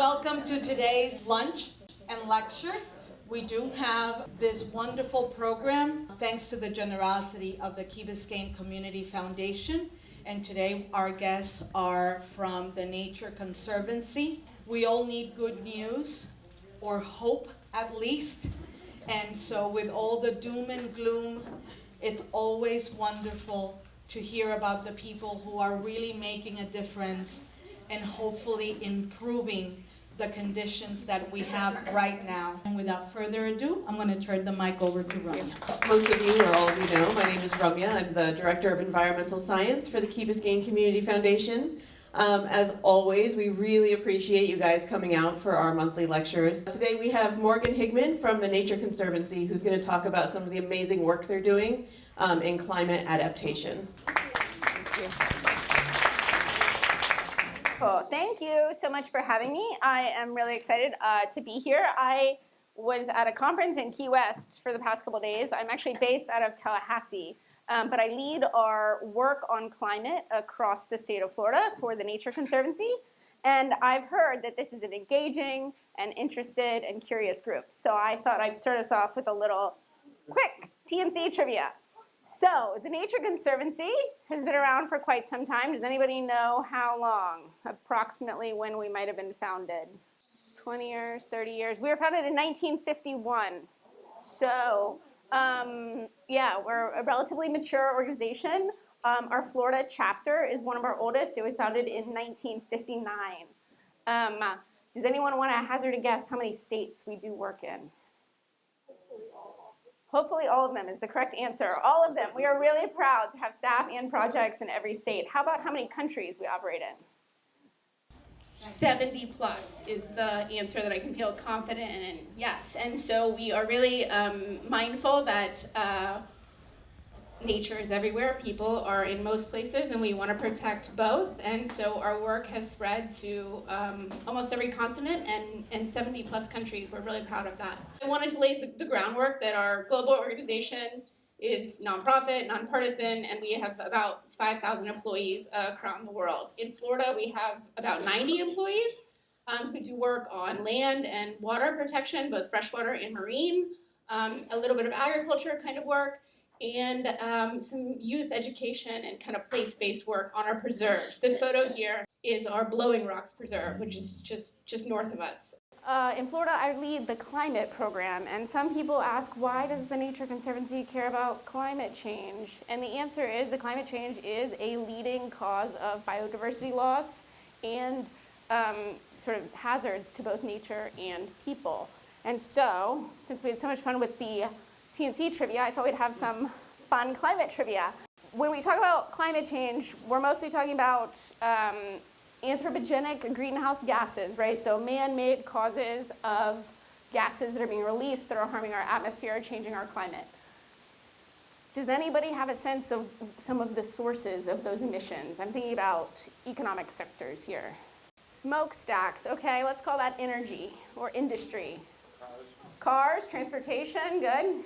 Welcome to today's lunch and lecture. We do have this wonderful program thanks to the generosity of the Key Biscayne Community Foundation. And today our guests are from the Nature Conservancy. We all need good news, or hope at least. And so with all the doom and gloom, it's always wonderful to hear about the people who are really making a difference and hopefully improving the conditions that we have right now. And without further ado, I'm going to turn the mic over to Ramya. Most of you, or all of you know, my name is Ramya. I'm the Director of Environmental Science for the Key Biscayne Community Foundation. As always, we really appreciate you guys coming out for our monthly lectures. Today we have Morgan Higman from the Nature Conservancy, who's going to talk about some of the amazing work they're doing in climate adaptation. Thank you. Cool. Thank you so much for having me. I am really excited to be here. I was at a conference in Key West for the past couple of days. I'm actually based out of Tallahassee, but I lead our work on climate across the state of Florida for the Nature Conservancy. And I've heard that this is an engaging and interested and curious group. So I thought I'd start us off with a little quick TNC trivia. So, the Nature Conservancy has been around for quite some time. Does anybody know how long, approximately when we might have been founded? 20 years, 30 years? We were founded in 1951. So, yeah, we're a relatively mature organization. Our Florida chapter is one of our oldest. It was founded in 1959. Does anyone want to hazard a guess how many states we do work in? Hopefully all of them is the correct answer. All of them. We are really proud to have staff and projects in every state. How about how many countries we operate in? 70 plus is the answer that I can feel confident in, yes. And so we are really mindful that nature is everywhere. People are in most places, and we want to protect both. And so our work has spread to almost every continent and 70 plus countries. We're really proud of that. I wanted to lay the groundwork that our global organization is nonprofit, nonpartisan, and we have about 5,000 employees around the world. In Florida, we have about 90 employees who do work on land and water protection, both freshwater and marine, a little bit of agriculture kind of work, and some youth education and kind of place-based work on our preserves. This photo here is our Blowing Rocks Preserve, which is just north of us. In Florida, I lead the climate program, and some people ask, why does the Nature Conservancy care about climate change? And the answer is the climate change is a leading cause of biodiversity loss and sort of hazards to both nature and people. And so, since we had so much fun with the TNC trivia, I thought we'd have some fun climate trivia. When we talk about climate change, we're mostly talking about anthropogenic greenhouse gases, right? So man-made causes of gases that are being released that are harming our atmosphere, changing our climate. Does anybody have a sense of some of the sources of those emissions? I'm thinking about economic sectors here. Smokestacks, okay, let's call that energy or industry. Cars, transportation, good.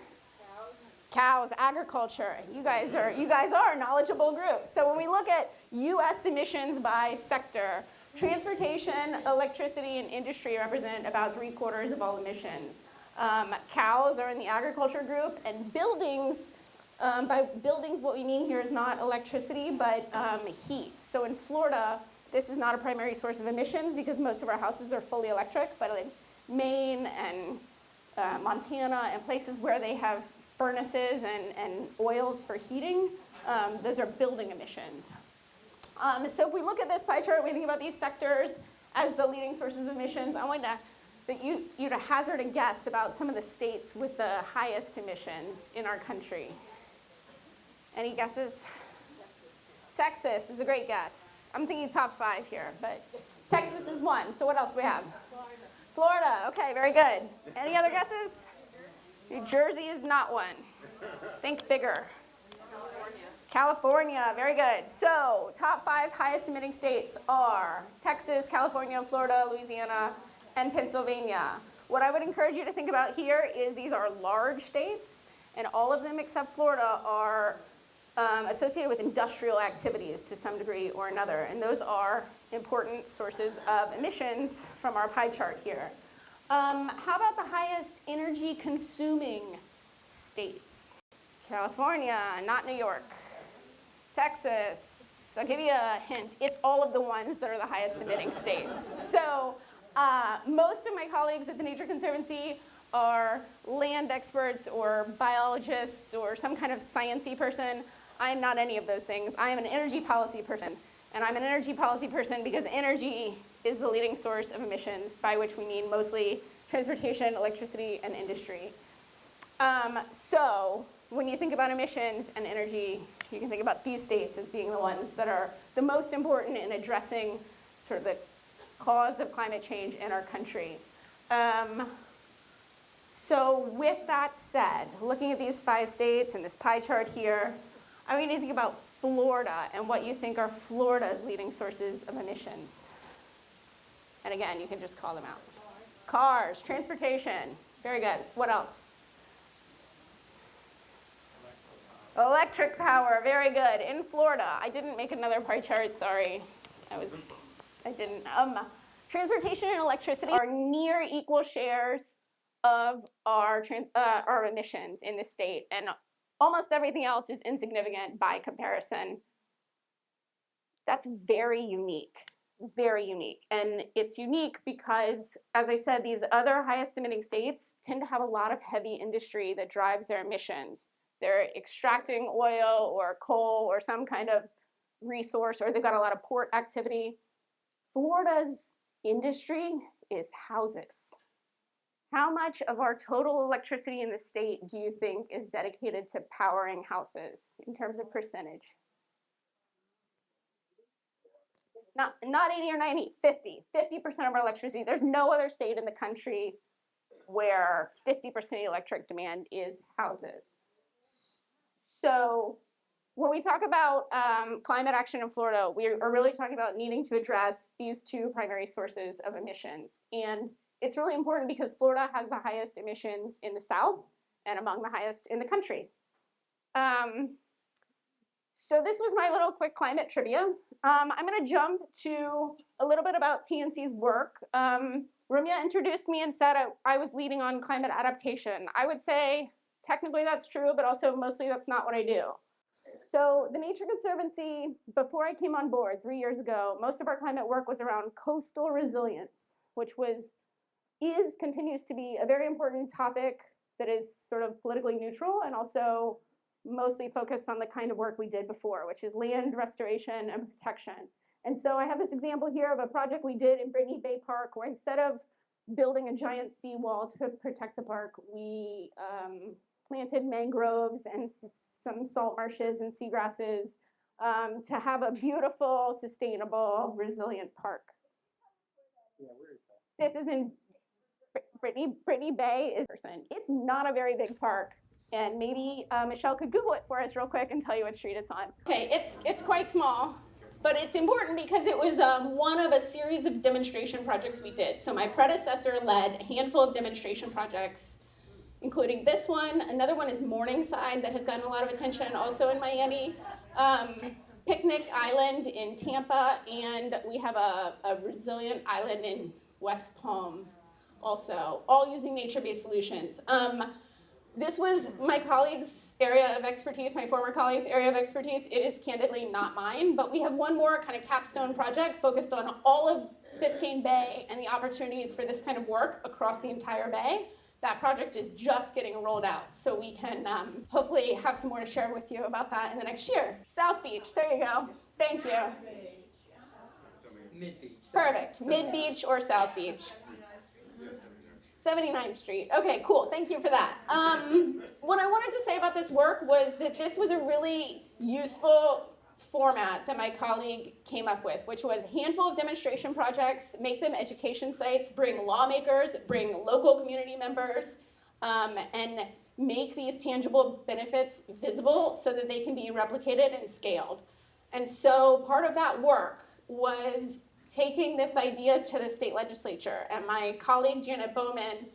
Cows, agriculture. You guys are a knowledgeable group. So when we look at U.S. emissions by sector, transportation, electricity, and industry represent about 3/4 of all emissions. Cows are in the agriculture group, and buildings, by buildings what we mean here is not electricity, but heat. So in Florida, this is not a primary source of emissions because most of our houses are fully electric, but in Maine and Montana and places where they have furnaces and oils for heating, those are building emissions. So if we look at this pie chart, we think about these sectors as the leading sources of emissions. I want you to hazard a guess about some of the states with the highest emissions in our country. Any guesses? Texas is a great guess. I'm thinking top 5 here, but Texas is one. So what else do we have? Florida, okay, very good. Any other guesses? New Jersey is not one. Think bigger. California, very good. So, top 5 highest emitting states are Texas, California, Florida, Louisiana, and Pennsylvania. What I would encourage you to think about here is these are large states, and all of them except Florida are associated with industrial activities to some degree or another. And those are important sources of emissions from our pie chart here. How about the highest energy consuming states? California, not New York. Texas, I'll give you a hint, it's all of the ones that are the highest emitting states. So most of my colleagues at the Nature Conservancy are land experts or biologists or some kind of sciencey person. I am not any of those things. I am an energy policy person. And I'm an energy policy person because energy is the leading source of emissions, by which we mean mostly transportation, electricity, and industry. So when you think about emissions and energy, you can think about these states as being the ones that are the most important in addressing sort of the cause of climate change in our country. So with that said, looking at these 5 states and this pie chart here, I want you to think about Florida and what you think are Florida's leading sources of emissions. And again, you can just call them out. Cars, transportation, very good. What else? Electric power, very good. In Florida, I didn't make another pie chart, sorry. I didn't. Transportation and electricity are near equal shares of our emissions in this state, and almost everything else is insignificant by comparison. That's very unique, very unique. And it's unique because, as I said, these other highest emitting states tend to have a lot of heavy industry that drives their emissions. They're extracting oil or coal or some kind of resource, or they've got a lot of port activity. Florida's industry is houses. How much of our total electricity in the state do you think is dedicated to powering houses in terms of percentage? Not 80 or 90, 50. 50% of our electricity. There's no other state in the country where 50% of the electric demand is houses. So when we talk about climate action in Florida, we are really talking about needing to address these 2 primary sources of emissions. And it's really important because Florida has the highest emissions in the South and among the highest in the country. So this was my little quick climate trivia. I'm going to jump to a little bit about TNC's work. Rumya introduced me and said I was leading on climate adaptation. I would say technically that's true, but also mostly that's not what I do. So the Nature Conservancy, before I came on board 3 years ago, most of our climate work was around coastal resilience, which continues to be a very important topic that is sort of politically neutral and also mostly focused on the kind of work we did before, which is land restoration and protection. And so I have this example here of a project we did in Brittany Bay Park where instead of building a giant seawall to protect the park, we planted mangroves and some salt marshes and seagrasses to have a beautiful, sustainable, resilient park. Yeah, where is that? This is in Brittany Bay. It's not a very big park. And maybe Michelle could Google it for us real quick and tell you what street it's on. Okay, it's quite small, but it's important because it was one of a series of demonstration projects we did. So my predecessor led a handful of demonstration projects, including this one. Another one is Morningside that has gotten a lot of attention, also in Miami. Picnic Island in Tampa, and we have a resilient island in West Palm also, all using nature-based solutions. This was my colleague's area of expertise, my former colleague's area of expertise. It is candidly not mine, but we have one more kind of capstone project focused on all of Biscayne Bay and the opportunities for this kind of work across the entire bay. That project is just getting rolled out, so we can hopefully have some more to share with you about that in the next year. South Beach, there you go. Thank you. Mid-Beach. Perfect, Mid-Beach or South Beach. 79th Street. Okay, cool. Thank you for that. What I wanted to say about this work was that this was a really useful format that my colleague came up with, which was a handful of demonstration projects, make them education sites, bring lawmakers, bring local community members, and make these tangible benefits visible so that they can be replicated and scaled. And so part of that work was taking this idea to the state legislature, and my colleague Janet Bowman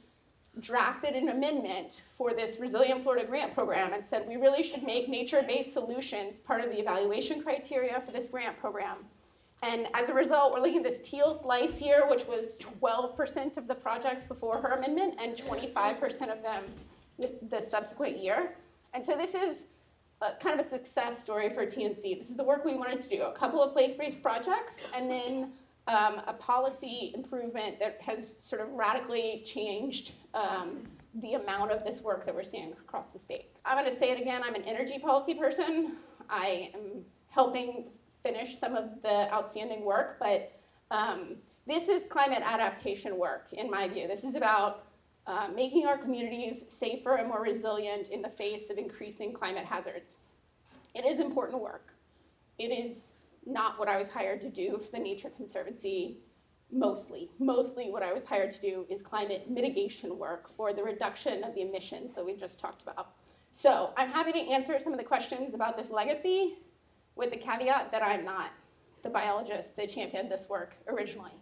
drafted an amendment for this Resilient Florida grant program and said we really should make nature-based solutions part of the evaluation criteria for this grant program. And as a result, we're looking at this teal slice here, which was 12% of the projects before her amendment and 25% of them the subsequent year. And so this is kind of a success story for TNC. This is the work we wanted to do, a couple of place-based projects, and then a policy improvement that has sort of radically changed the amount of this work that we're seeing across the state. I'm going to say it again, I'm an energy policy person. I am helping finish some of the outstanding work, but this is climate adaptation work, in my view. This is about making our communities safer and more resilient in the face of increasing climate hazards. It is important work. It is not what I was hired to do for the Nature Conservancy mostly. Mostly what I was hired to do is climate mitigation work, or the reduction of the emissions that we just talked about. So I'm happy to answer some of the questions about this legacy, with the caveat that I'm not the biologist that championed this work originally.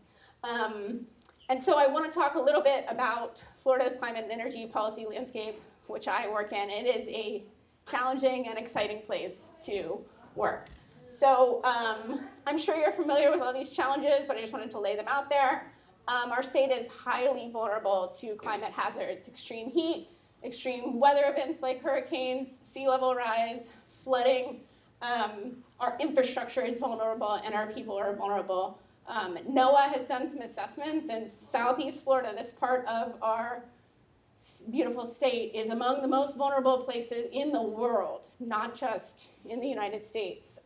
And so I want to talk a little bit about Florida's climate and energy policy landscape, which I work in. It is a challenging and exciting place to work. So I'm sure you're familiar with all these challenges, but I just wanted to lay them out there. Our state is highly vulnerable to climate hazards, extreme heat, extreme weather events like hurricanes, sea level rise, flooding. Our infrastructure is vulnerable and our people are vulnerable. NOAA has done some assessments, and Southeast Florida, this part of our beautiful state, is among the most vulnerable places in the world, not just in the United States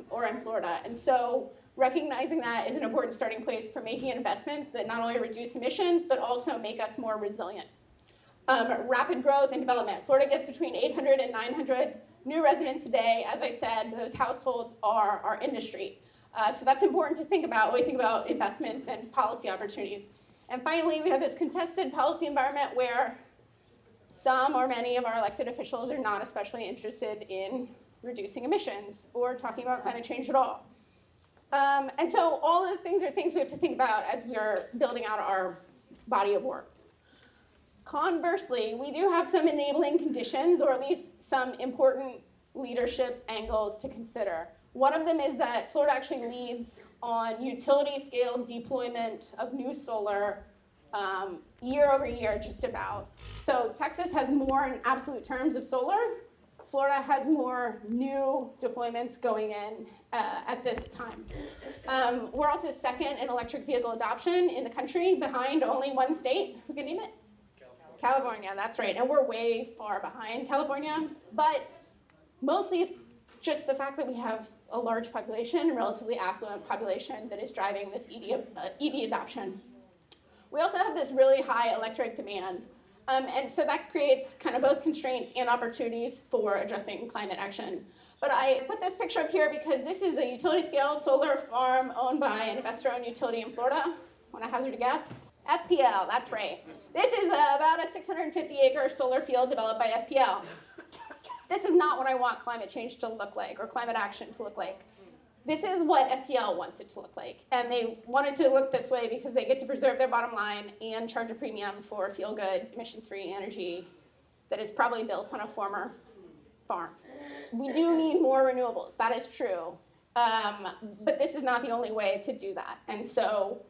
or in Florida. And so recognizing that is an important starting place for making investments that not only reduce emissions, but also make us more resilient. Rapid growth and development. Florida gets between 800 and 900 new residents a day. As I said, those households are our industry. So that's important to think about when we think about investments and policy opportunities. And finally, we have this contested policy environment where some or many of our elected officials are not especially interested in reducing emissions or talking about climate change at all. And so all those things are things we have to think about as we're building out our body of work. Conversely, we do have some enabling conditions, or at least some important leadership angles to consider. One of them is that Florida actually leads on utility scale deployment of new solar year over year, just about. So Texas has more in absolute terms of solar. Florida has more new deployments going in at this time. We're also second in electric vehicle adoption in the country, behind only one state. Who can name it? California, that's right. And we're way far behind California. But mostly it's just the fact that we have a large population, a relatively affluent population, that is driving this EV adoption. We also have this really high electric demand. And so that creates kind of both constraints and opportunities for addressing climate action. But I put this picture up here because this is a utility scale solar farm owned by an investor-owned utility in Florida. Want to hazard a guess? FPL, that's right. This is about a 650-acre solar field developed by FPL. This is not what I want climate change to look like, or climate action to look like. This is what FPL wants it to look like. And they want it to look this way because they get to preserve their bottom line and charge a premium for feel-good, emissions-free energy that is probably built on a former farm. We do need more renewables, that is true. But this is not the only way to do that. And so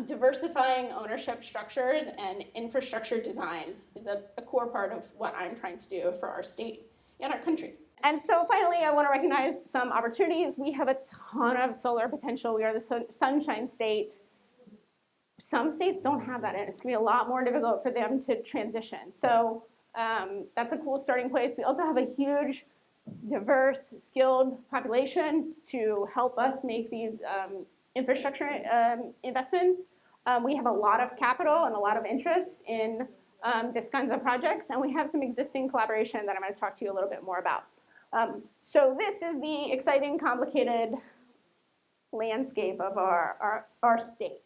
diversifying ownership structures and infrastructure designs is a core part of what I'm trying to do for our state and our country. And so finally, I want to recognize some opportunities. We have a ton of solar potential. We are the sunshine state. Some states don't have that, and it's going to be a lot more difficult for them to transition. So that's a cool starting place. We also have a huge, diverse, skilled population to help us make these infrastructure investments. We have a lot of capital and a lot of interest in this kinds of projects, and we have some existing collaboration that I'm going to talk to you a little bit more about. So this is the exciting, complicated landscape of our state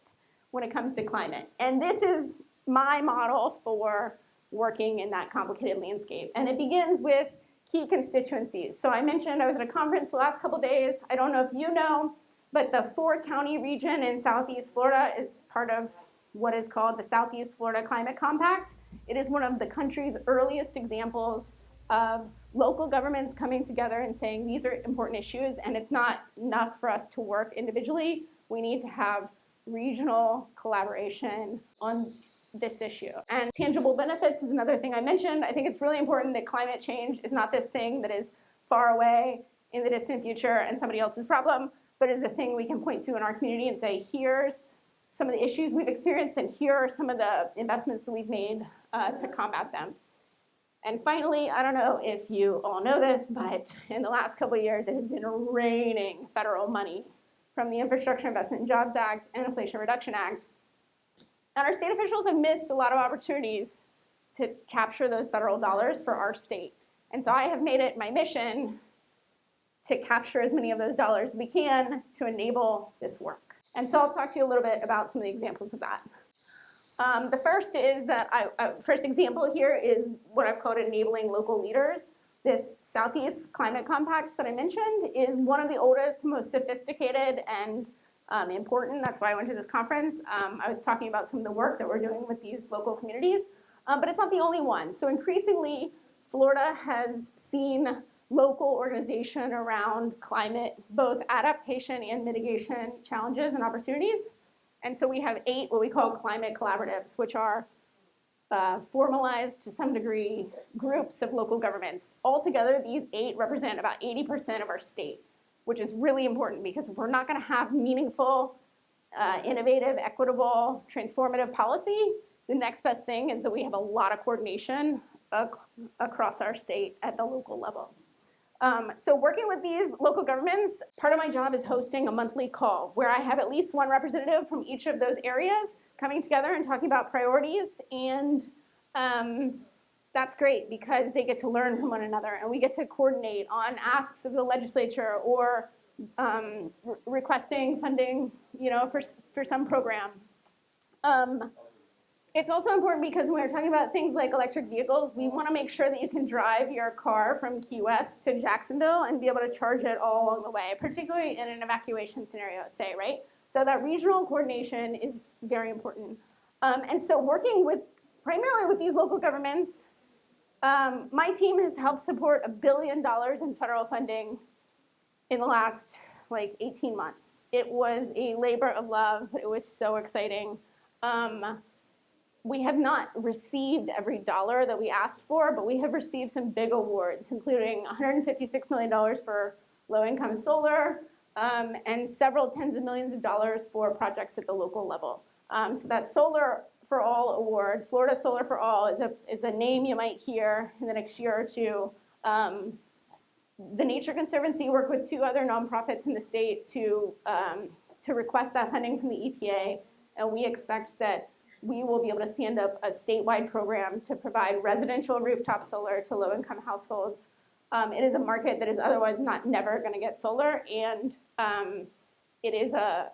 when it comes to climate. And this is my model for working in that complicated landscape. And it begins with key constituencies. So I mentioned I was at a conference the last couple days. I don't know if you know, but the 4-county region in Southeast Florida is part of what is called the Southeast Florida Climate Compact. It is one of the country's earliest examples of local governments coming together and saying these are important issues, and it's not enough for us to work individually. We need to have regional collaboration on this issue. And tangible benefits is another thing I mentioned. I think it's really important that climate change is not this thing that is far away in the distant future and somebody else's problem, but is a thing we can point to in our community and say, here's some of the issues we've experienced, and here are some of the investments that we've made to combat them. And finally, I don't know if you all know this, but in the last couple of years, it has been raining federal money from the Infrastructure Investment and Jobs Act and Inflation Reduction Act. And our state officials have missed a lot of opportunities to capture those federal dollars for our state. And so I have made it my mission to capture as many of those dollars as we can to enable this work. And so I'll talk to you a little bit about some of the examples of that. The first is that first example here is what I've called enabling local leaders. This Southeast Climate Compact that I mentioned is one of the oldest, most sophisticated, and important. That's why I went to this conference. I was talking about some of the work that we're doing with these local communities, but it's not the only one. So increasingly, Florida has seen local organization around climate, both adaptation and mitigation challenges and opportunities. And so we have 8 what we call climate collaboratives, which are formalized to some degree groups of local governments. Altogether, these 8 represent about 80% of our state, which is really important because if we're not going to have meaningful, innovative, equitable, transformative policy, the next best thing is that we have a lot of coordination across our state at the local level. So working with these local governments, part of my job is hosting a monthly call where I have at least one representative from each of those areas coming together and talking about priorities. And that's great because they get to learn from one another and we get to coordinate on asks of the legislature or requesting funding, for some program. It's also important because when we're talking about things like electric vehicles, we want to make sure that you can drive your car from Key West to Jacksonville and be able to charge it all along the way, particularly in an evacuation scenario, say, right? So that regional coordination is very important. And so working primarily with these local governments, my team has helped support $1 billion in federal funding in the last 18 months. It was a labor of love, but it was so exciting. We have not received every dollar that we asked for, but we have received some big awards, including $156 million for low-income solar and several tens of millions of dollars for projects at the local level. So that Solar for All award, Florida Solar for All, is a name you might hear in the next year or two. The Nature Conservancy worked with 2 other nonprofits in the state to request that funding from the EPA, and we expect that we will be able to stand up a statewide program to provide residential rooftop solar to low-income households. It is a market that is otherwise never going to get solar, and it is a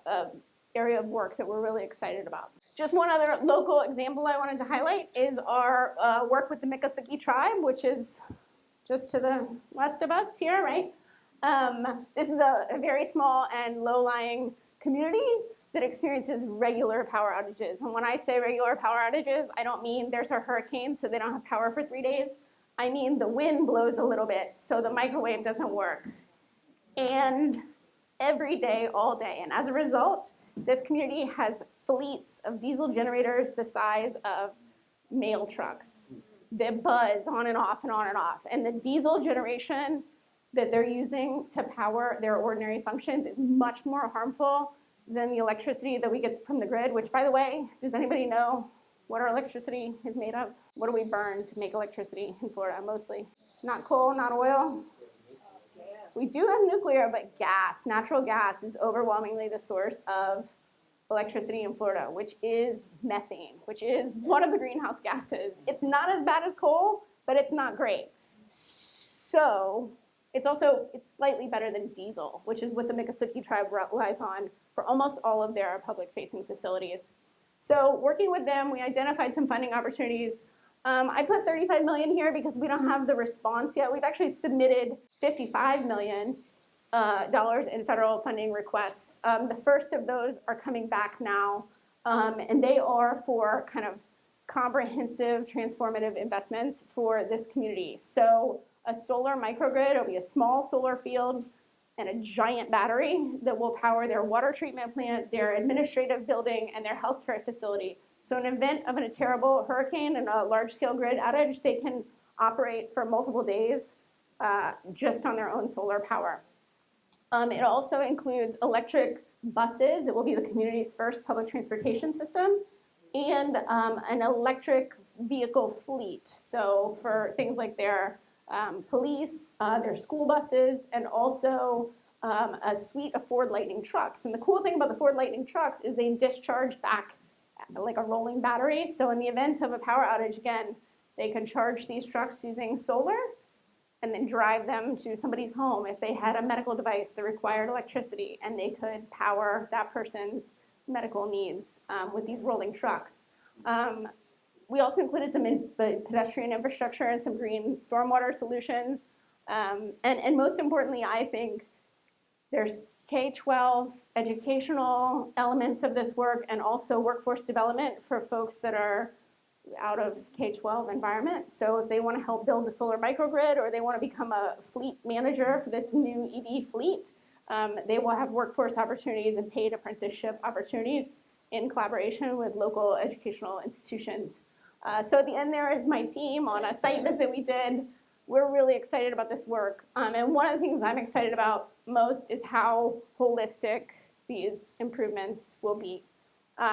area of work that we're really excited about. Just one other local example I wanted to highlight is our work with the Miccosukee tribe, which is just to the west of us here, right? This is a very small and low-lying community that experiences regular power outages. And when I say regular power outages, I don't mean there's a hurricane so they don't have power for 3 days. I mean the wind blows a little bit so the microwave doesn't work. And every day, all day. And as a result, this community has fleets of diesel generators the size of mail trucks that buzz on and off and on and off. And the diesel generation that they're using to power their ordinary functions is much more harmful than the electricity that we get from the grid, which, by the way, does anybody know what our electricity is made of? What do we burn to make electricity in Florida, mostly? Not coal, not oil. We do have nuclear, but gas, natural gas, is overwhelmingly the source of electricity in Florida, which is methane, which is one of the greenhouse gases. It's not as bad as coal, but it's not great. So it's slightly better than diesel, which is what the Miccosukee tribe relies on for almost all of their public-facing facilities. So working with them, we identified some funding opportunities. I put $35 million here because we don't have the response yet. We've actually submitted $55 million in federal funding requests. The first of those are coming back now, and they are for kind of comprehensive, transformative investments for this community. So a solar microgrid, it'll be a small solar field and a giant battery that will power their water treatment plant, their administrative building, and their healthcare facility. So in event of a terrible hurricane and a large-scale grid outage, they can operate for multiple days just on their own solar power. It also includes electric buses. It will be the community's first public transportation system, and an electric vehicle fleet. So for things like their police, their school buses, and also a suite of Ford Lightning trucks. And the cool thing about the Ford Lightning trucks is they discharge back like a rolling battery. So in the event of a power outage, again, they can charge these trucks using solar and then drive them to somebody's home if they had a medical device that required electricity, and they could power that person's medical needs with these rolling trucks. We also included some pedestrian infrastructure and some green stormwater solutions. And most importantly, I think there's K-12 educational elements of this work, and also workforce development for folks that are out of K-12 environment. So if they want to help build the solar microgrid, or they want to become a fleet manager for this new EV fleet, they will have workforce opportunities and paid apprenticeship opportunities in collaboration with local educational institutions. So at the end there is my team on a site visit we did. We're really excited about this work. And one of the things I'm excited about most is how holistic these improvements will be.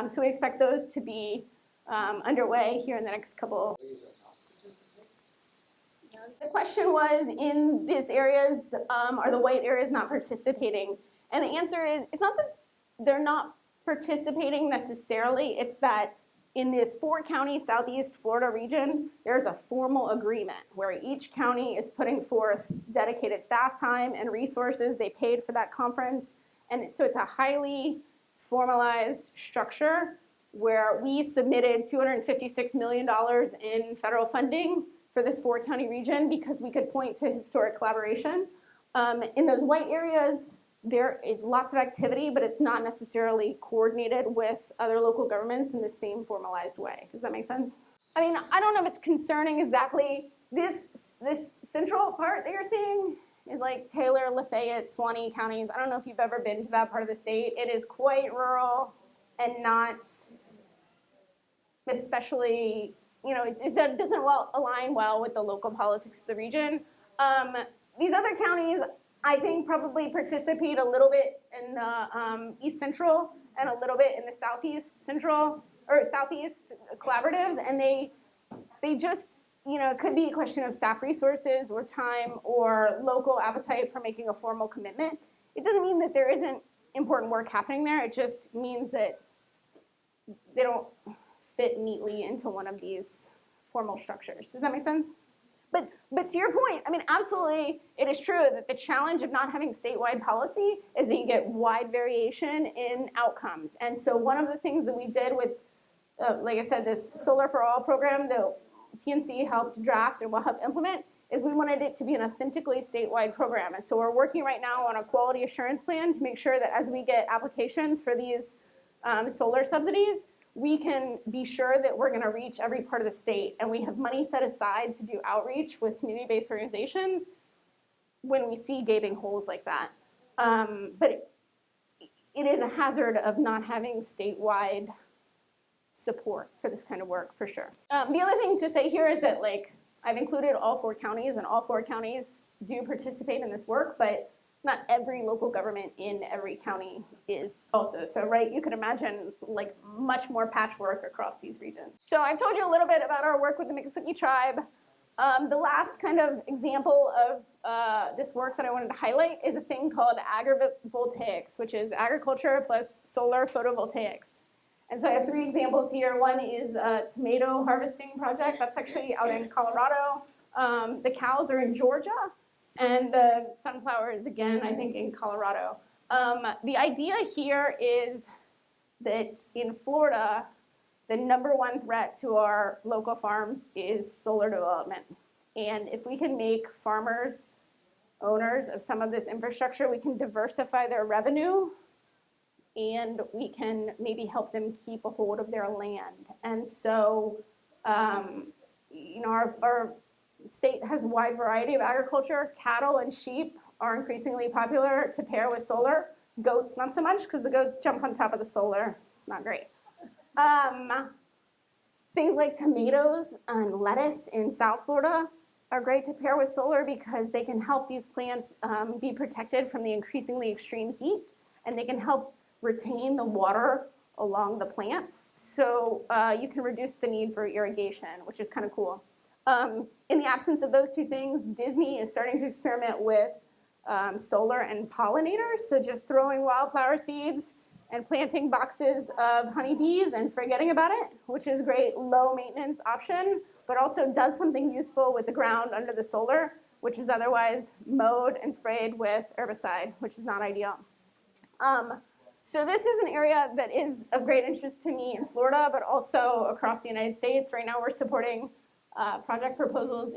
So we expect those to be underway here in the next couple. The question was, in these areas, are the white areas not participating? And the answer is, it's not that they're not participating necessarily, it's that in this 4-county Southeast Florida region, there's a formal agreement where each county is putting forth dedicated staff time and resources. They paid for that conference. And so it's a highly formalized structure where we submitted $256 million in federal funding for this 4-county region because we could point to historic collaboration. In those white areas, there is lots of activity, but it's not necessarily coordinated with other local governments in the same formalized way. Does that make sense? I mean, I don't know if it's concerning exactly. This central part that you're seeing is like Taylor, Lafayette, Suwannee counties. I don't know if you've ever been to that part of the state. It is quite rural and not especially, it doesn't align well with the local politics of the region. These other counties, I think, probably participate a little bit in the East Central and a little bit in the Southeast Central or Southeast collaboratives, and they just, it could be a question of staff resources or time or local appetite for making a formal commitment. It doesn't mean that there isn't important work happening there. It just means that they don't fit neatly into one of these formal structures. Does that make sense? But to your point, I mean, absolutely, it is true that the challenge of not having statewide policy is that you get wide variation in outcomes. And so one of the things that we did with, like I said, this Solar for All program that TNC helped draft and will help implement is we wanted it to be an authentically statewide program. And so we're working right now on a quality assurance plan to make sure that as we get applications for these solar subsidies, we can be sure that we're going to reach every part of the state, and we have money set aside to do outreach with community-based organizations when we see gaping holes like that. But it is a hazard of not having statewide support for this kind of work, for sure. The other thing to say here is that, I've included all 4 counties, and all 4 counties do participate in this work, but not every local government in every county is also. So, right, you can imagine much more patchwork across these regions. So I've told you a little bit about our work with the Miccosukee tribe. The last kind of example of this work that I wanted to highlight is a thing called agrivoltaics, which is agriculture plus solar photovoltaics. And so I have 3 examples here. One is a tomato harvesting project. That's actually out in Colorado. The cows are in Georgia. And the sunflower is, again, I think, in Colorado. The idea here is that in Florida, the #1 threat to our local farms is solar development. And if we can make farmers owners of some of this infrastructure, we can diversify their revenue, and we can maybe help them keep a hold of their land. And so, our state has a wide variety of agriculture. Cattle and sheep are increasingly popular to pair with solar. Goats, not so much, because the goats jump on top of the solar. It's not great. Things like tomatoes and lettuce in South Florida are great to pair with solar because they can help these plants be protected from the increasingly extreme heat, and they can help retain the water along the plants. So you can reduce the need for irrigation, which is kind of cool. In the absence of those two things, Disney is starting to experiment with solar and pollinators. So just throwing wildflower seeds and planting boxes of honeybees and forgetting about it, which is a great low maintenance option, but also does something useful with the ground under the solar, which is otherwise mowed and sprayed with herbicide, which is not ideal. So this is an area that is of great interest to me in Florida, but also across the United States. Right now we're supporting project proposals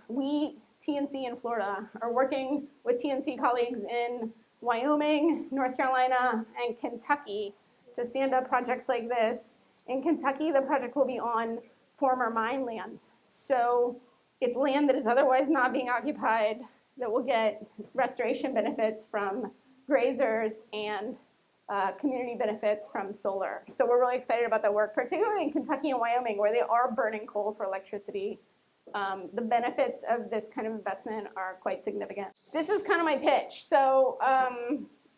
we, TNC in Florida, are working with TNC colleagues in Wyoming, North Carolina, and Kentucky to stand up projects like this. In Kentucky, the project will be on former mine lands. So it's land that is otherwise not being occupied that will get restoration benefits from grazers and community benefits from solar. So we're really excited about that work, particularly in Kentucky and Wyoming, where they are burning coal for electricity. The benefits of this kind of investment are quite significant. This is kind of my pitch. So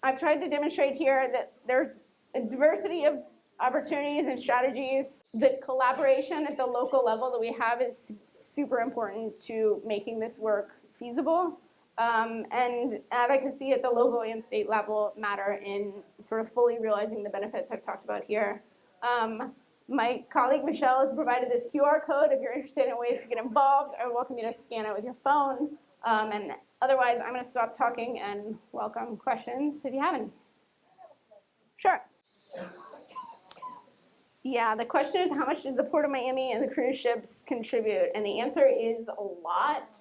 I've tried to demonstrate here that there's a diversity of opportunities and strategies. The collaboration at the local level that we have is super important to making this work feasible. And advocacy at the local and state level matter in sort of fully realizing the benefits I've talked about here. My colleague Michelle has provided this QR code. If you're interested in ways to get involved, I welcome you to scan it with your phone. And otherwise, I'm going to stop talking and welcome questions if you have any. Sure. Yeah, the question is, how much does the Port of Miami and the cruise ships contribute? And the answer is a lot.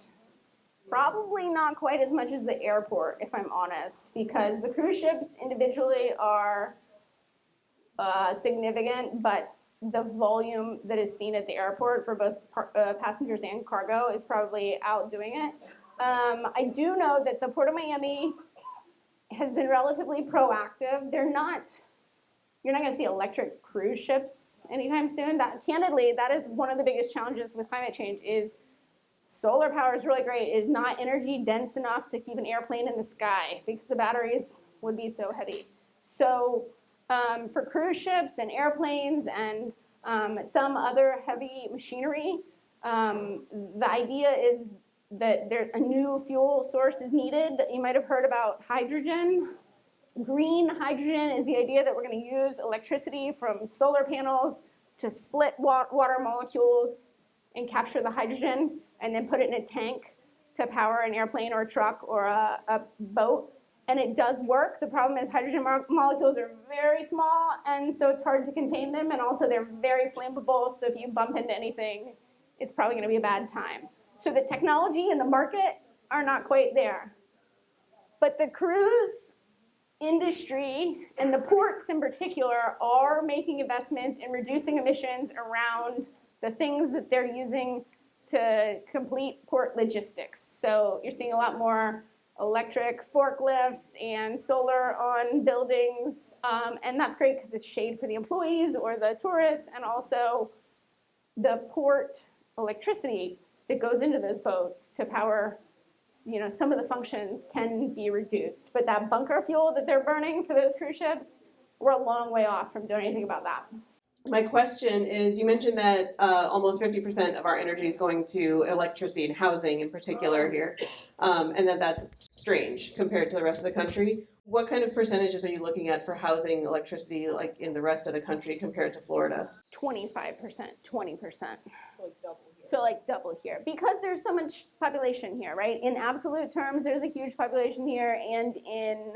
Probably not quite as much as the airport, if I'm honest, because the cruise ships individually are significant, but the volume that is seen at the airport for both passengers and cargo is probably outdoing it. I do know that the Port of Miami has been relatively proactive. You're not going to see electric cruise ships anytime soon. Candidly, that is one of the biggest challenges with climate change is solar power is really great. It is not energy dense enough to keep an airplane in the sky because the batteries would be so heavy. So for cruise ships and airplanes and some other heavy machinery, the idea is that a new fuel source is needed. You might have heard about hydrogen. Green hydrogen is the idea that we're going to use electricity from solar panels to split water molecules and capture the hydrogen and then put it in a tank to power an airplane or a truck or a boat. And it does work. The problem is hydrogen molecules are very small, and so it's hard to contain them, and also they're very flammable, so if you bump into anything, it's probably going to be a bad time. So the technology and the market are not quite there. But the cruise industry and the ports in particular are making investments in reducing emissions around the things that they're using to complete port logistics. So you're seeing a lot more electric forklifts and solar on buildings, and that's great because it's shade for the employees or the tourists, and also the port electricity that goes into those boats to power, some of the functions can be reduced. But that bunker fuel that they're burning for those cruise ships, we're a long way off from doing anything about that. My question is, you mentioned that almost 50% of our energy is going to electricity and housing in particular here, and that's strange compared to the rest of the country. What kind of percentages are you looking at for housing, electricity, like in the rest of the country compared to Florida? 25%, 20%. So like double here. Because there's so much population here, right? In absolute terms, there's a huge population here, and in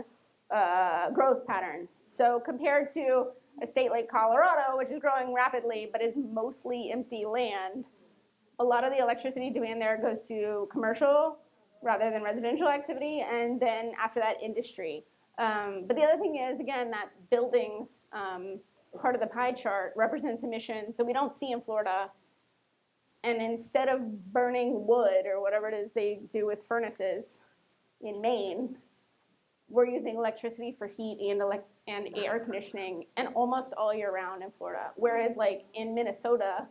growth patterns. So compared to a state like Colorado, which is growing rapidly but is mostly empty land, a lot of the electricity demand there goes to commercial rather than residential activity, and then after that, industry. But the other thing is, again, that buildings, part of the pie chart, represents emissions that we don't see in Florida. And instead of burning wood or whatever it is they do with furnaces, in Maine, we're using electricity for heat and air conditioning, and almost all year round in Florida. Whereas like in Minnesota,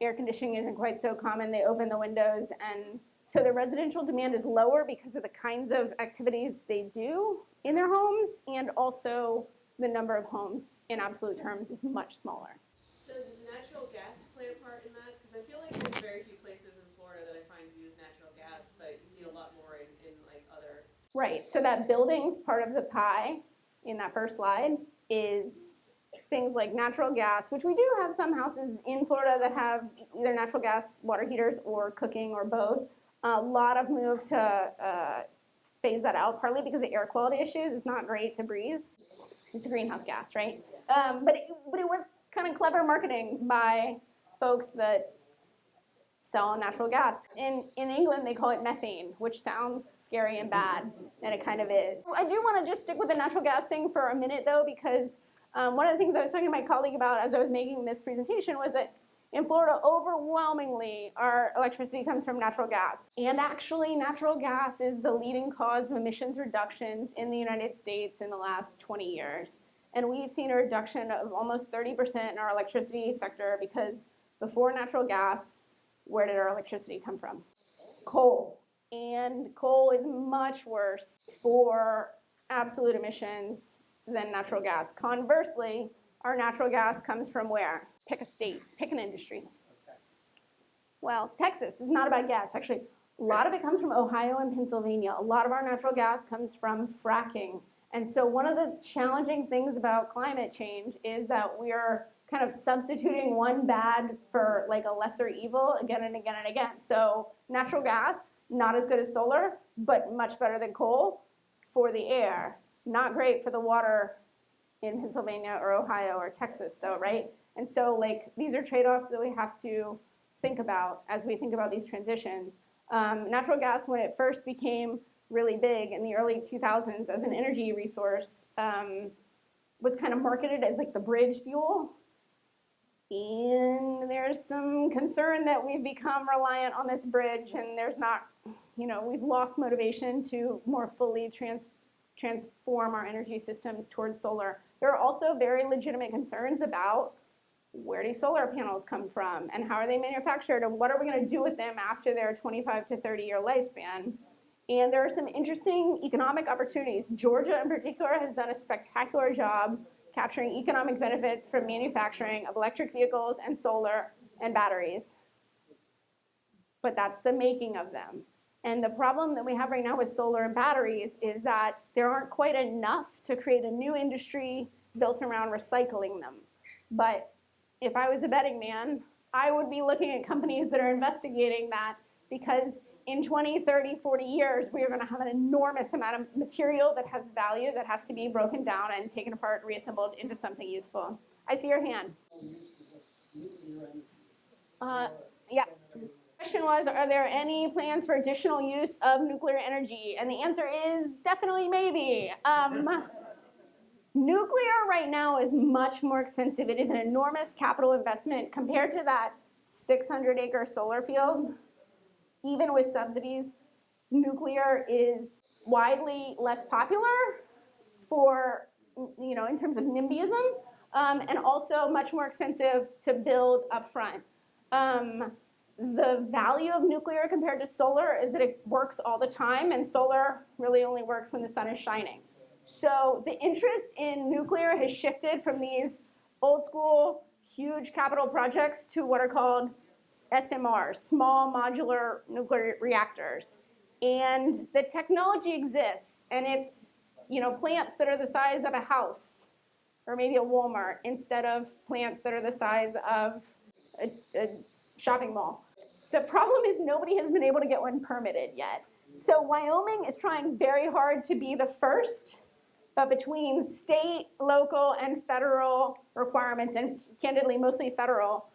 air conditioning isn't quite so common. They open the windows, and so the residential demand is lower because of the kinds of activities they do in their homes, and also the number of homes in absolute terms is much smaller. Does natural gas play a part in that? Because I feel like there's very few places in Florida that I find use natural gas, but you see a lot more in like other. Right, so that buildings part of the pie in that first slide is things like natural gas, which we do have some houses in Florida that have either natural gas water heaters or cooking or both. A lot of move to phase that out, partly because of air quality issues. It's not great to breathe. It's a greenhouse gas, right? But it was kind of clever marketing by folks that sell natural gas. In England, they call it methane, which sounds scary and bad, and it kind of is. I do want to just stick with the natural gas thing for a minute, though, because one of the things I was talking to my colleague about as I was making this presentation was that in Florida, overwhelmingly, our electricity comes from natural gas. And actually, natural gas is the leading cause of emissions reductions in the United States in the last 20 years. And we've seen a reduction of almost 30% in our electricity sector because before natural gas, where did our electricity come from? Coal. And coal is much worse for absolute emissions than natural gas. Conversely, our natural gas comes from where? Pick a state, pick an industry. Well, Texas is not about gas. Actually, a lot of it comes from Ohio and Pennsylvania. A lot of our natural gas comes from fracking. And so one of the challenging things about climate change is that we are kind of substituting one bad for like a lesser evil again and again and again. So natural gas, not as good as solar, but much better than coal for the air. Not great for the water in Pennsylvania or Ohio or Texas though, right? And so like these are trade-offs that we have to think about as we think about these transitions. Natural gas, when it first became really big in the early 2000s as an energy resource, was kind of marketed as like the bridge fuel. And there's some concern that we've become reliant on this bridge, and there's not, we've lost motivation to more fully transform our energy systems towards solar. There are also very legitimate concerns about where do solar panels come from and how are they manufactured and what are we going to do with them after their 25 to 30 year lifespan. And there are some interesting economic opportunities. Georgia in particular has done a spectacular job capturing economic benefits from manufacturing of electric vehicles and solar and batteries. But that's the making of them. And the problem that we have right now with solar and batteries is that there aren't quite enough to create a new industry built around recycling them. But if I was a betting man, I would be looking at companies that are investigating that, because in 20, 30, 40 years, we are going to have an enormous amount of material that has value that has to be broken down and taken apart, reassembled into something useful. I see your hand. Yeah. The question was, are there any plans for additional use of nuclear energy? And the answer is definitely maybe. Nuclear right now is much more expensive. It is an enormous capital investment compared to that 600-acre solar field. Even with subsidies, nuclear is widely less popular for, in terms of NIMBYism, and also much more expensive to build upfront. The value of nuclear compared to solar is that it works all the time, and solar really only works when the sun is shining. So the interest in nuclear has shifted from these old school, huge capital projects to what are called SMRs, small modular nuclear reactors. And the technology exists, and it's, plants that are the size of a house or maybe a Walmart instead of plants that are the size of a shopping mall. The problem is nobody has been able to get one permitted yet. So Wyoming is trying very hard to be the first, but between state, local, and federal requirements, and candidly, mostly federal,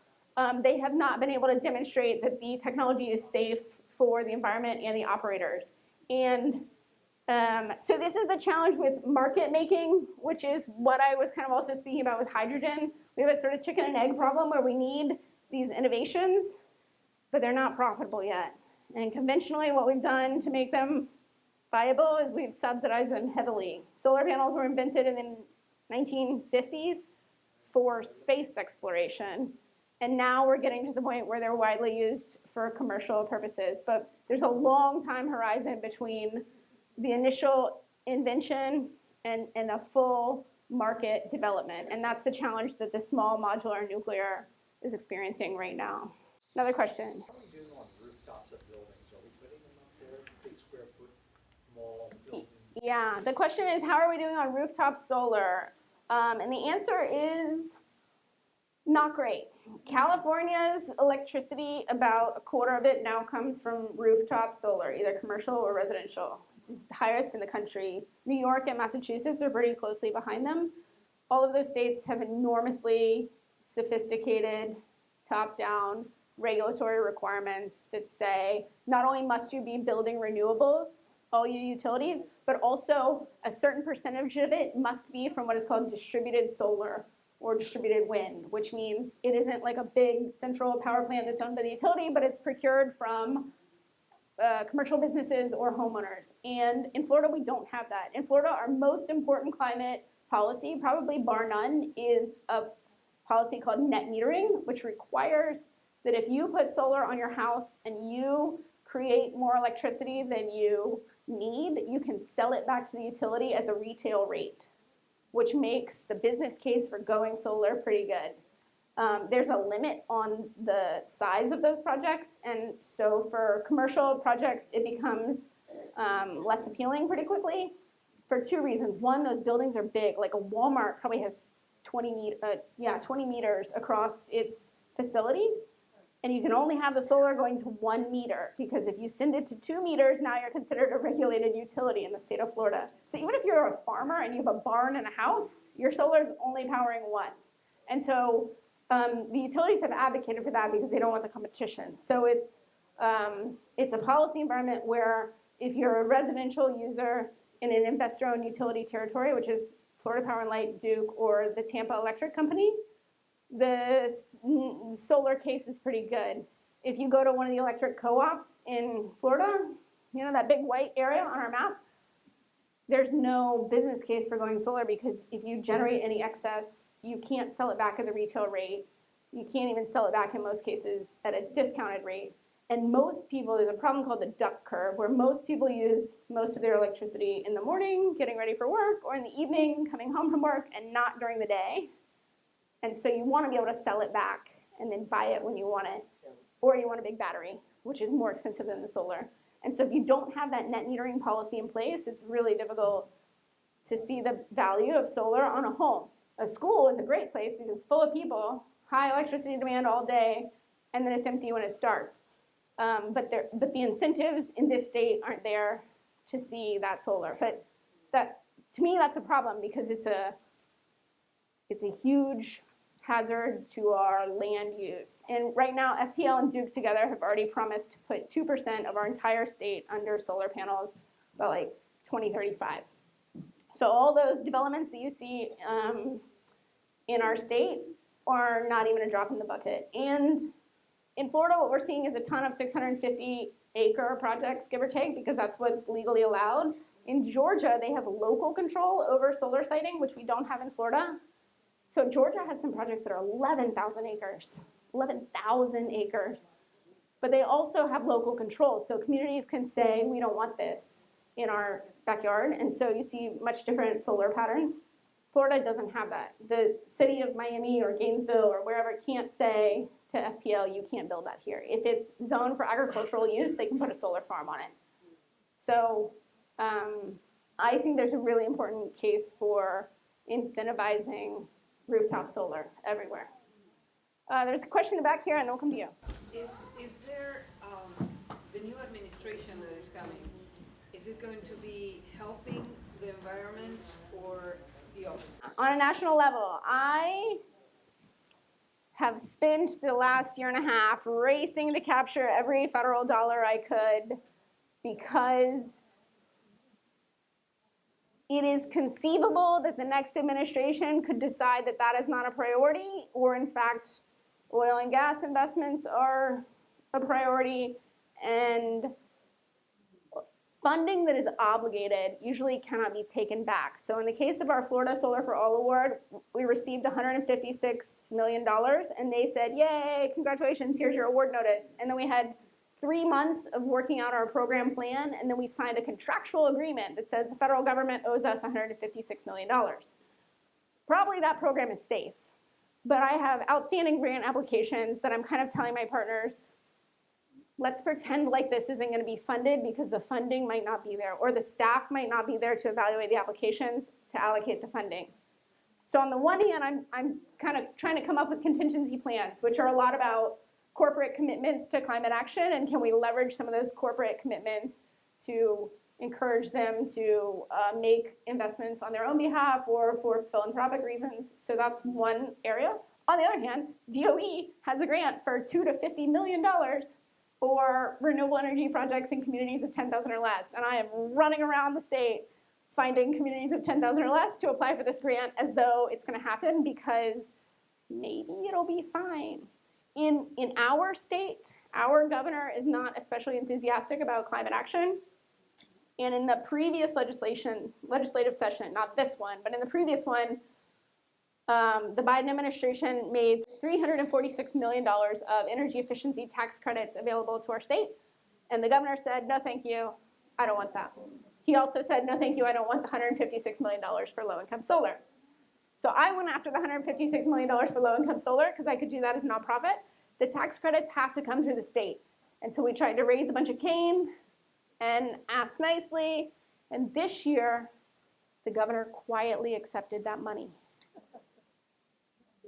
they have not been able to demonstrate that the technology is safe for the environment and the operators. And so this is the challenge with market making, which is what I was kind of also speaking about with hydrogen. We have a sort of chicken and egg problem where we need these innovations, but they're not profitable yet. And conventionally, what we've done to make them viable is we've subsidized them heavily. Solar panels were invented in the 1950s for space exploration. And now we're getting to the point where they're widely used for commercial purposes. But there's a long time horizon between the initial invention and a full market development. And that's the challenge that the small modular nuclear is experiencing right now. Another question. How are we doing on rooftops of buildings? Are we putting them up there, big square foot mall buildings? Yeah, the question is, how are we doing on rooftop solar? And the answer is not great. California's electricity, about a quarter of it now comes from rooftop solar, either commercial or residential. It's the highest in the country. New York and Massachusetts are pretty closely behind them. All of those states have enormously sophisticated, top-down regulatory requirements that say not only must you be building renewables, all your utilities, but also a certain percentage of it must be from what is called distributed solar or distributed wind, which means it isn't like a big central power plant that's owned by the utility, but it's procured from commercial businesses or homeowners. And in Florida, we don't have that. In Florida, our most important climate policy, probably bar none, is a policy called net metering, which requires that if you put solar on your house and you create more electricity than you need, you can sell it back to the utility at the retail rate, which makes the business case for going solar pretty good. There's a limit on the size of those projects, and so for commercial projects, it becomes less appealing pretty quickly for two reasons. One, those buildings are big. Like a Walmart probably has 20 meters across its facility, and you can only have the solar going to 1 meter, because if you send it to 2 meters, now you're considered a regulated utility in the state of Florida. So even if you're a farmer and you have a barn and a house, your solar is only powering 1. And so the utilities have advocated for that because they don't want the competition. So it's a policy environment where if you're a residential user in an investor-owned utility territory, which is Florida Power and Light, Duke, or the Tampa Electric Company, the solar case is pretty good. If you go to one of the electric co-ops in Florida, you know, that big white area on our map, there's no business case for going solar, because if you generate any excess, you can't sell it back at the retail rate. You can't even sell it back in most cases at a discounted rate. And most people, there's a problem called the duck curve, where most people use most of their electricity in the morning, getting ready for work, or in the evening, coming home from work, and not during the day. And so you want to be able to sell it back and then buy it when you want it. Or you want a big battery, which is more expensive than the solar. And so if you don't have that net metering policy in place, it's really difficult to see the value of solar on a home. A school is a great place because it's full of people, high electricity demand all day, and then it's empty when it's dark. But the incentives in this state aren't there to see that solar. But that, to me, that's a problem, because it's a huge hazard to our land use. And right now, FPL and Duke together have already promised to put 2% of our entire state under solar panels by like 2035. So all those developments that you see in our state are not even a drop in the bucket. And in Florida, what we're seeing is a ton of 650-acre projects, give or take, because that's what's legally allowed. In Georgia, they have local control over solar siting, which we don't have in Florida. So Georgia has some projects that are 11,000 acres, 11,000 acres. But they also have local control. So communities can say, we don't want this in our backyard. And so you see much different solar patterns. Florida doesn't have that. The city of Miami or Gainesville or wherever can't say to FPL, you can't build that here. If it's zoned for agricultural use, they can put a solar farm on it. So I think there's a really important case for incentivizing rooftop solar everywhere. There's a question in the back here, and we'll come to you. Is there, the new administration that is coming, is it going to be helping the environment or the opposite? On a national level, I have spent the last year and a half racing to capture every federal dollar I could, because it is conceivable that the next administration could decide that that is not a priority, or in fact, oil and gas investments are a priority. And funding that is obligated usually cannot be taken back. So in the case of our Florida Solar for All Award, we received $156 million, and they said, yay, congratulations, here's your award notice. And then we had 3 months of working out our program plan, and then we signed a contractual agreement that says the federal government owes us $156 million. Probably that program is safe, but I have outstanding grant applications that I'm kind of telling my partners, let's pretend like this isn't going to be funded because the funding might not be there, or the staff might not be there to evaluate the applications to allocate the funding. So on the one hand, I'm kind of trying to come up with contingency plans, which are a lot about corporate commitments to climate action, and can we leverage some of those corporate commitments to encourage them to make investments on their own behalf or for philanthropic reasons. So that's one area. On the other hand, DOE has a grant for $2 to $50 million for renewable energy projects in communities of 10,000 or less. And I am running around the state finding communities of 10,000 or less to apply for this grant as though it's going to happen because maybe it'll be fine. In our state, our governor is not especially enthusiastic about climate action. And in the previous legislative session, not this one, but in the previous one, the Biden administration made $346 million of energy efficiency tax credits available to our state. And the governor said, no, thank you, I don't want that. He also said, no, thank you, I don't want the $156 million for low-income solar. So I went after the $156 million for low-income solar because I could do that as a nonprofit. The tax credits have to come through the state. And so we tried to raise a bunch of cane and ask nicely. And this year, the governor quietly accepted that money.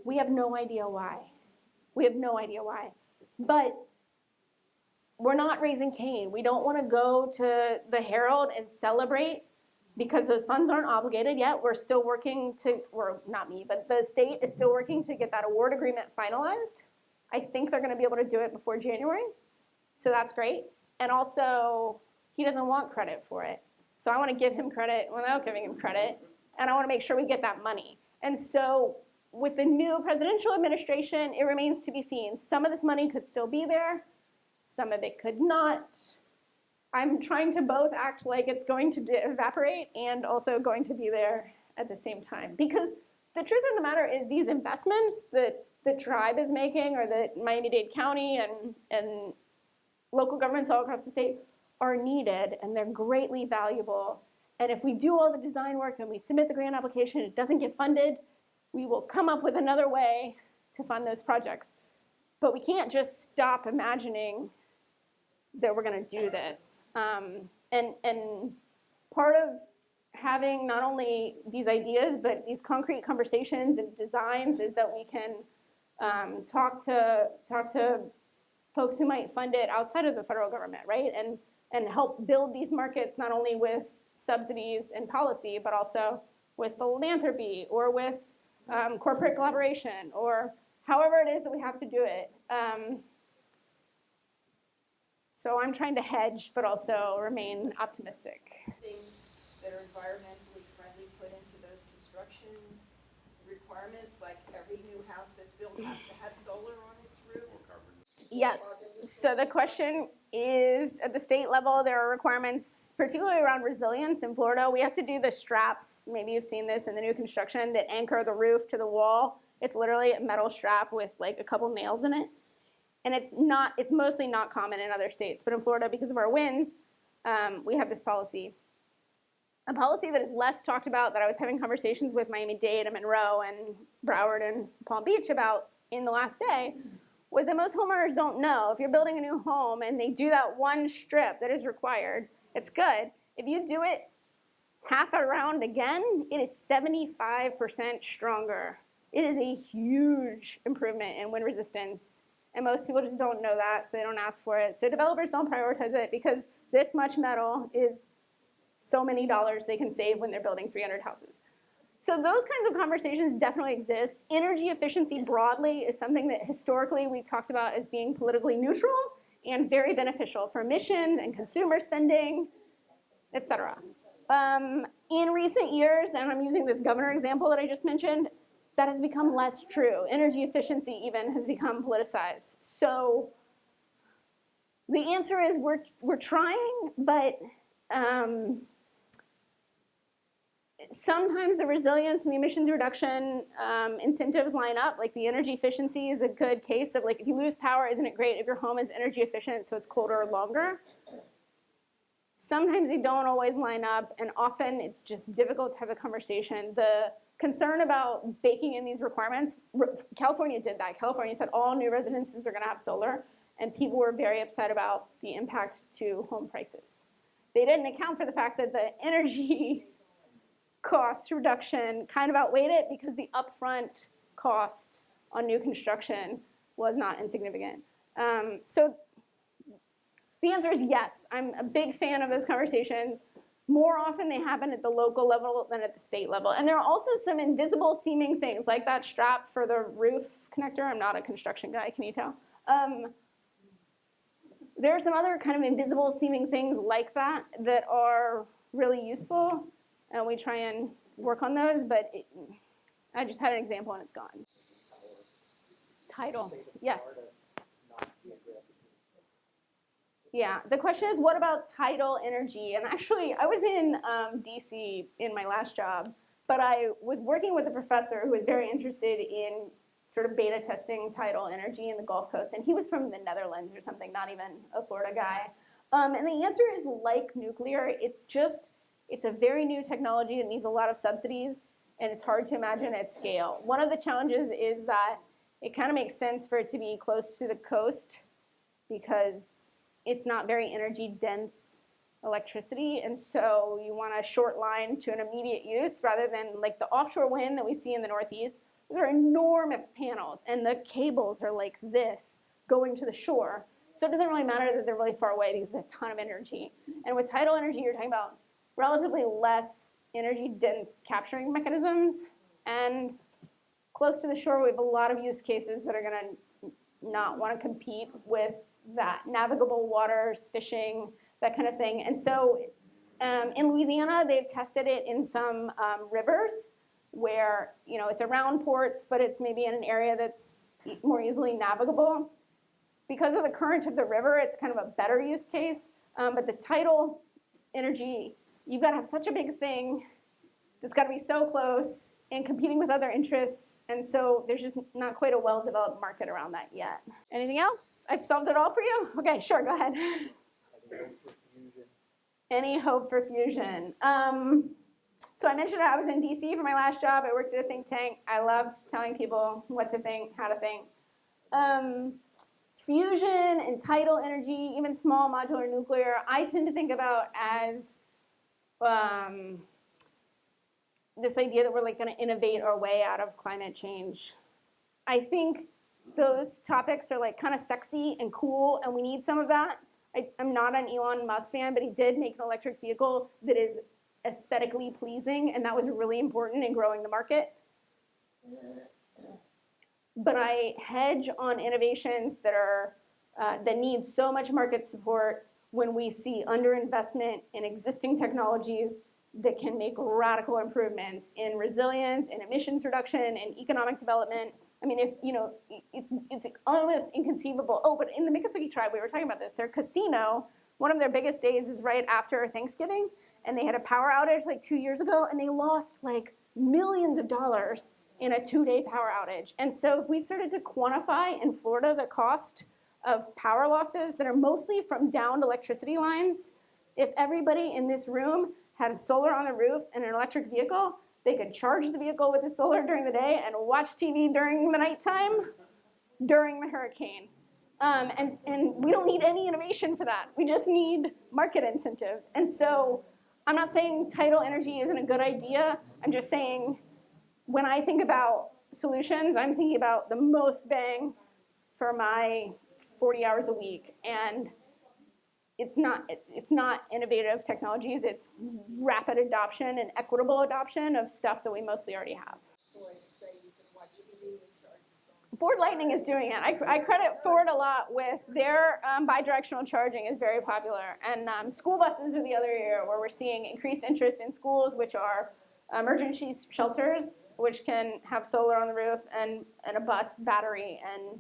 We have no idea why. We have no idea why. But we're not raising cane. We don't want to go to the Herald and celebrate because those funds aren't obligated yet. We're still working to, or not me, but the state is still working to get that award agreement finalized. I think they're going to be able to do it before January. So that's great. And also, he doesn't want credit for it. So I want to give him credit without giving him credit. And I want to make sure we get that money. And so with the new presidential administration, it remains to be seen. Some of this money could still be there. Some of it could not. I'm trying to both act like it's going to evaporate and also going to be there at the same time. Because the truth of the matter is these investments that the tribe is making, or that Miami-Dade County and local governments all across the state are needed, and they're greatly valuable. And if we do all the design work and we submit the grant application, it doesn't get funded, we will come up with another way to fund those projects. But we can't just stop imagining that we're going to do this. And part of having not only these ideas, but these concrete conversations and designs is that we can talk to folks who might fund it outside of the federal government, right? And help build these markets not only with subsidies and policy, but also with philanthropy or with corporate collaboration, or however it is that we have to do it. So I'm trying to hedge, but also remain optimistic. Things that are environmentally friendly put into those construction requirements, like every new house that's built has to have solar on its roof? Yes. So the question is, at the state level, there are requirements, particularly around resilience. In Florida, we have to do the straps. Maybe you've seen this in the new construction that anchor the roof to the wall. It's literally a metal strap with like a couple nails in it. And it's mostly not common in other states. But in Florida, because of our winds, we have this policy. A policy that is less talked about, that I was having conversations with Miami-Dade and Monroe and Broward and Palm Beach about in the last day, was that most homeowners don't know. If you're building a new home and they do that one strip that is required, it's good. If you do it half around again, it is 75% stronger. It is a huge improvement in wind resistance. And most people just don't know that, so they don't ask for it. So developers don't prioritize it because this much metal is so many dollars they can save when they're building 300 houses. So those kinds of conversations definitely exist. Energy efficiency broadly is something that historically we talked about as being politically neutral and very beneficial for emissions and consumer spending, et cetera. In recent years, and I'm using this governor example that I just mentioned, that has become less true. Energy efficiency even has become politicized. So the answer is we're trying, but Sometimes the resilience and the emissions reduction incentives line up. Like the energy efficiency is a good case of like, if you lose power, isn't it great if your home is energy efficient so it's colder longer? Sometimes they don't always line up, and often it's just difficult to have a conversation. The concern about baking in these requirements, California did that. California said all new residences are gonna have solar, and people were very upset about the impact to home prices. They didn't account for the fact that the energy cost reduction kind of outweighed it because the upfront cost on new construction was not insignificant. So the answer is yes. I'm a big fan of those conversations. More often they happen at the local level than at the state level. And there are also some invisible seeming things, like that strap for the roof connector. I'm not a construction guy, can you tell? There are some other kind of invisible seeming things like that that are really useful, and we try and work on those, but I just had an example and it's gone. Title, yes. Yeah, the question is, what about tidal energy? And actually, I was in DC in my last job, but I was working with a professor who was very interested in sort of beta testing tidal energy in the Gulf Coast, and he was from the Netherlands or something, not even a Florida guy. And the answer is like nuclear, it's a very new technology that needs a lot of subsidies, and it's hard to imagine at scale. One of the challenges is that it kind of makes sense for it to be close to the coast because it's not very energy dense electricity, and so you want a short line to an immediate use rather than like the offshore wind that we see in the Northeast. Those are enormous panels, and the cables are like this going to the shore. So it doesn't really matter that they're really far away because there's a ton of energy. And with tidal energy, you're talking about relatively less energy dense capturing mechanisms, and close to the shore we have a lot of use cases that are going to not want to compete with that. Navigable waters, fishing, that kind of thing. And so in Louisiana, they've tested it in some rivers where, you know, it's around ports, but it's maybe in an area that's more easily navigable. Because of the current of the river, it's kind of a better use case. But the tidal energy, you've got to have such a big thing that's got to be so close and competing with other interests. And so there's just not quite a well-developed market around that yet. Anything else? I've solved it all for you? Okay, sure, go ahead. Any hope for fusion? So I mentioned I was in DC for my last job. I worked at a think tank. I loved telling people what to think, how to think. Fusion and tidal energy, even small modular nuclear, I tend to think about as this idea that we're like going to innovate our way out of climate change. I think those topics are like kind of sexy and cool, and we need some of that. I'm not an Elon Musk fan, but he did make an electric vehicle that is aesthetically pleasing, and that was really important in growing the market. But I hedge on innovations that are that need so much market support when we see underinvestment in existing technologies that can make radical improvements in resilience, in emissions reduction, in economic development. I mean, if you know, it's almost inconceivable. Oh, but in the Miccosukee tribe, we were talking about this. Their casino, one of their biggest days is right after Thanksgiving, and they had a power outage like 2 years ago, and they lost like millions of dollars in a 2-day power outage. And so if we started to quantify in Florida the cost of power losses that are mostly from downed electricity lines, if everybody in this room had solar on the roof and an electric vehicle, they could charge the vehicle with the solar during the day and watch TV during the nighttime during the hurricane. And we don't need any innovation for that. We just need market incentives. And so I'm not saying tidal energy isn't a good idea. I'm just saying when I think about solutions, I'm thinking about the most bang for my 40 hours a week. And it's not innovative technologies, it's rapid adoption and equitable adoption of stuff that we mostly already have. Ford Lightning is doing it. I credit Ford a lot with their bidirectional charging is very popular. And school buses are the other area where we're seeing increased interest in schools, which are emergency shelters, which can have solar on the roof and a bus battery and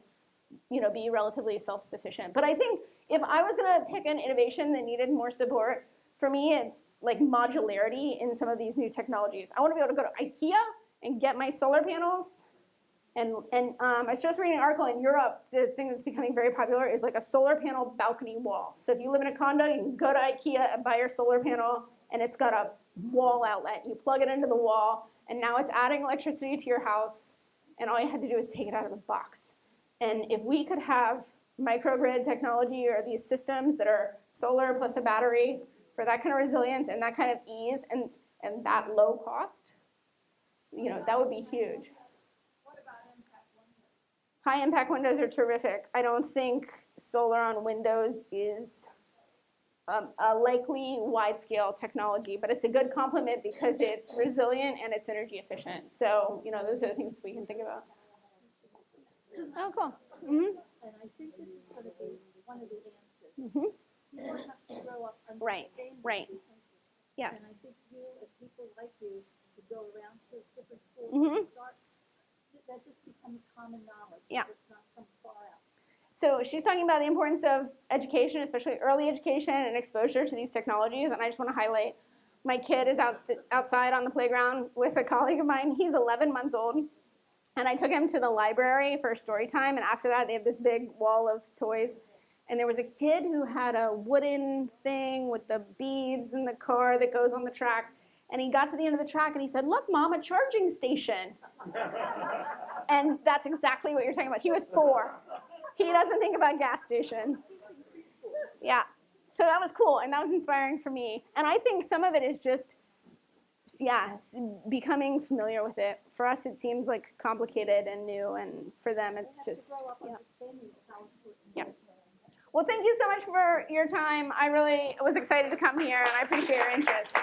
be relatively self-sufficient. But I think if I was going to pick an innovation that needed more support, for me, it's like modularity in some of these new technologies. I want to be able to go to IKEA and get my solar panels. And I was just reading an article in Europe, the thing that's becoming very popular is like a solar panel balcony wall. So if you live in a condo, you can go to IKEA and buy your solar panel, and it's got a wall outlet. You plug it into the wall, and now it's adding electricity to your house, and all you had to do is take it out of the box. And if we could have microgrid technology or these systems that are solar plus a battery for that kind of resilience and that kind of ease and that low cost, you know, that would be huge. High impact windows are terrific. I don't think solar on windows is a likely wide scale technology, but it's a good complement because it's resilient and it's energy efficient. So, you know, those are the things we can think about. Oh, cool. Mm-hmm. And I think this is going to be one of the answers. Mm-hmm. You don't have to grow up Right, understanding right. the answers. Yeah. And I think you and people like you could go around to different schools Mhm. and start, that this becomes common knowledge. Yeah. It's not some far out. So she's talking about the importance of education, especially early education and exposure to these technologies. And I just want to highlight, my kid is outside on the playground with a colleague of mine. He's 11 months old. And I took him to the library for story time. And after that, they have this big wall of toys. And there was a kid who had a wooden thing with the beads in the car that goes on the track. And he got to the end of the track and he said, "Look, Mom, a charging station." And that's exactly what you're talking about. He was 4. He doesn't think about gas stations. Yeah. So that was cool, and that was inspiring for me. And I think some of it is just, becoming familiar with it. For us, it seems like complicated and new, and for them, it's just, Grow up yeah. understanding how important Yeah. it is. Well, thank you so much for your time. I really was excited to come here, and I appreciate your interest.